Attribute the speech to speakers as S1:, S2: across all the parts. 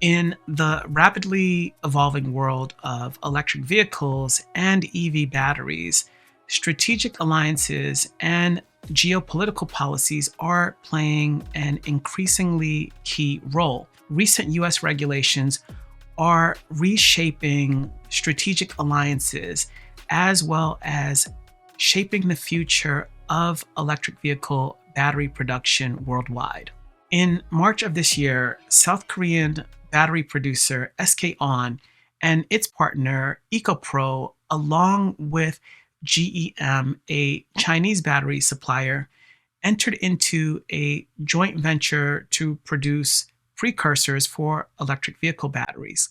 S1: In the rapidly evolving world of electric vehicles and EV batteries, strategic alliances and geopolitical policies are playing an increasingly key role. Recent US regulations are reshaping strategic alliances as well as shaping the future of electric vehicle battery production worldwide. In March of this year, South Korean battery producer SK On and its partner EcoPro, along with GEM, a Chinese battery supplier, entered into a joint venture to produce precursors for electric vehicle batteries.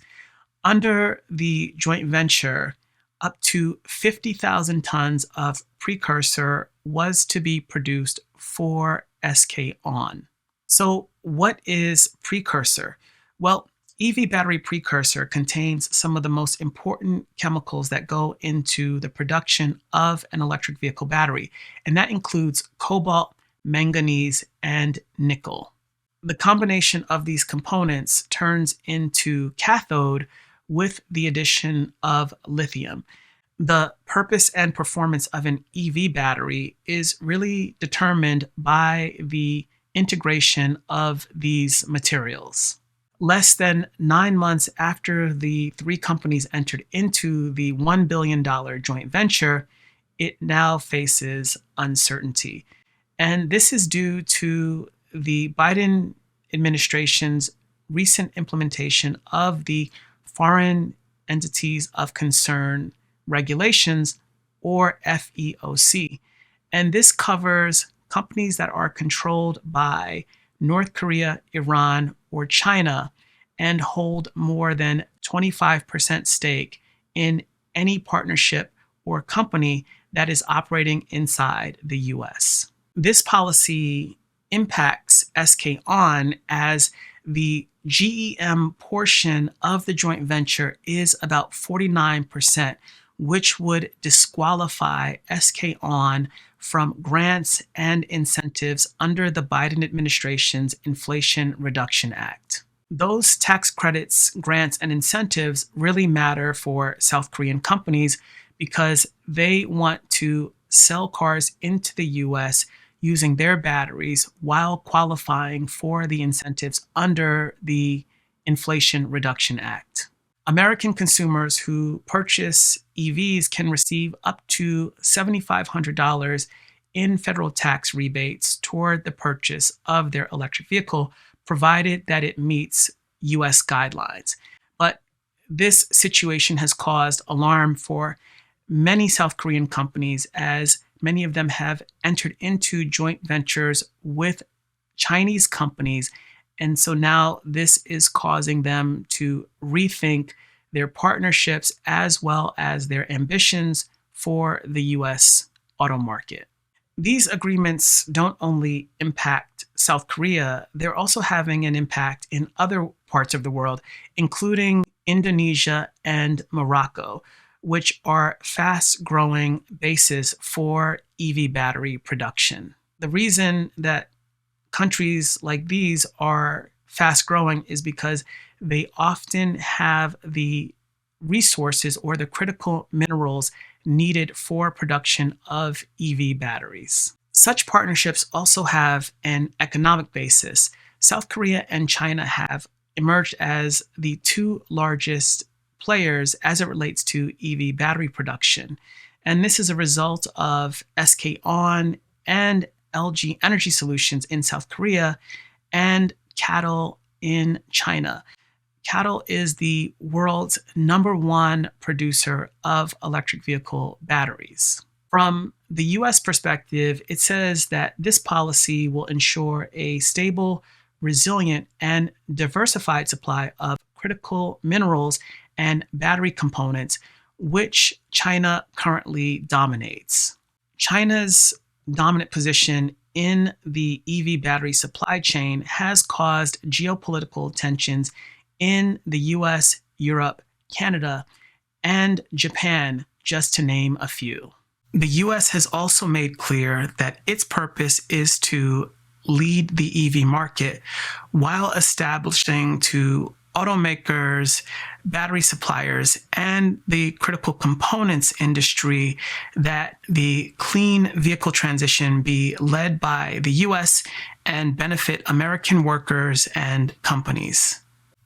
S1: Under the joint venture, up to 50,000 tons of precursor was to be produced for SK On. So, what is precursor? Well, EV battery precursor contains some of the most important chemicals that go into the production of an electric vehicle battery, and that includes cobalt, manganese, and nickel. The combination of these components turns into cathode with the addition of lithium. The purpose and performance of an EV battery is really determined by the integration of these materials. Less than 9 months after the three companies entered into the $1 billion joint venture, it now faces uncertainty. And this is due to the Biden administration's recent implementation of the Foreign Entities of Concern regulations, or FEOC. And this covers companies that are controlled by North Korea, Iran, or China and hold more than 25% stake in any partnership or company that is operating inside the US. This policy impacts SK On as the GEM portion of the joint venture is about 49%, which would disqualify SK On from grants and incentives under the Biden administration's Inflation Reduction Act. Those tax credits, grants, and incentives really matter for South Korean companies because they want to sell cars into the US using their batteries while qualifying for the incentives under the Inflation Reduction Act. American consumers who purchase EVs can receive up to $7,500 in federal tax rebates toward the purchase of their electric vehicle, provided that it meets US guidelines. But this situation has caused alarm for many South Korean companies, as many of them have entered into joint ventures with Chinese companies. And so now this is causing them to rethink their partnerships as well as their ambitions for the US auto market. These agreements don't only impact South Korea, they're also having an impact in other parts of the world, including Indonesia and Morocco, which are fast-growing bases for EV battery production. The reason that countries like these are fast-growing is because they often have the resources or the critical minerals needed for production of EV batteries. Such partnerships also have an economic basis. South Korea and China have emerged as the two largest players as it relates to EV battery production. And this is a result of SK On and LG Energy Solutions in South Korea and CATL in China. CATL is the world's #1 producer of electric vehicle batteries. From the US perspective, it says that this policy will ensure a stable, resilient, and diversified supply of critical minerals and battery components, which China currently dominates. China's dominant position in the EV battery supply chain has caused geopolitical tensions in the US, Europe, Canada, and Japan, just to name a few. The US has also made clear that its purpose is to lead the EV market while establishing to automakers, battery suppliers, and the critical components industry that the clean vehicle transition be led by the US and benefit American workers and companies.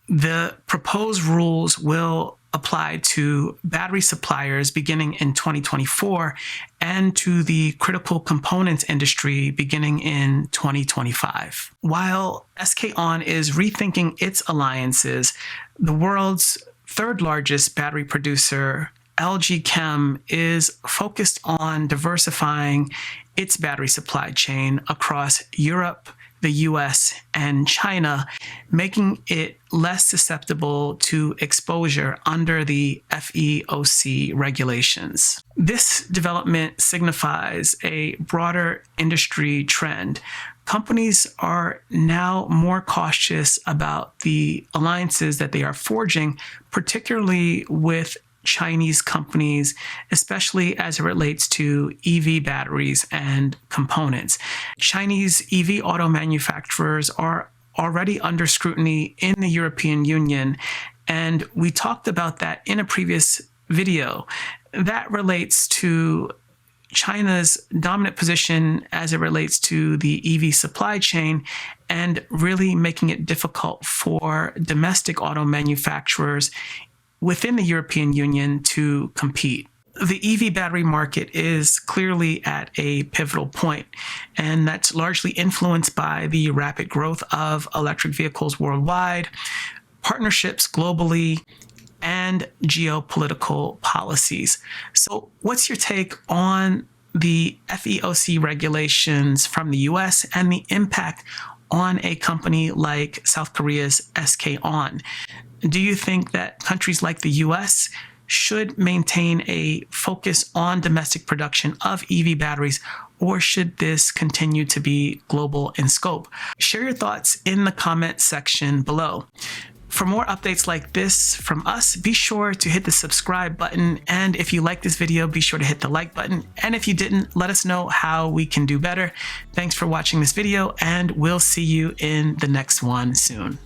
S1: The proposed rules will apply to battery suppliers beginning in 2024 and to the critical components industry beginning in 2025. While SK On is rethinking its alliances, the world's third largest battery producer, LG Chem, is focused on diversifying its battery supply chain across Europe, the US, and China, making it less susceptible to exposure under the FEOC regulations. This development signifies a broader industry trend. Companies are now more cautious about the alliances that they are forging, particularly with Chinese companies, especially as it relates to EV batteries and components. Chinese EV auto manufacturers are already under scrutiny in the European Union, and we talked about that in a previous video. That relates to China's dominant position as it relates to the EV supply chain and really making it difficult for domestic auto manufacturers within the European Union to compete. The EV battery market is clearly at a pivotal point, and that's largely influenced by the rapid growth of electric vehicles worldwide, partnerships globally, and geopolitical policies. So what's your take on the FEOC regulations from the US and the impact on a company like South Korea's SK On? Do you think that countries like the US should maintain a focus on domestic production of EV batteries, or should this continue to be global in scope? Share your thoughts in the comment section below. For more updates like this from us, be sure to hit the subscribe button. And if you like this video, be sure to hit the like button. And if you didn't, let us know how we can do better. Thanks for watching this video, and we'll see you in the next one soon.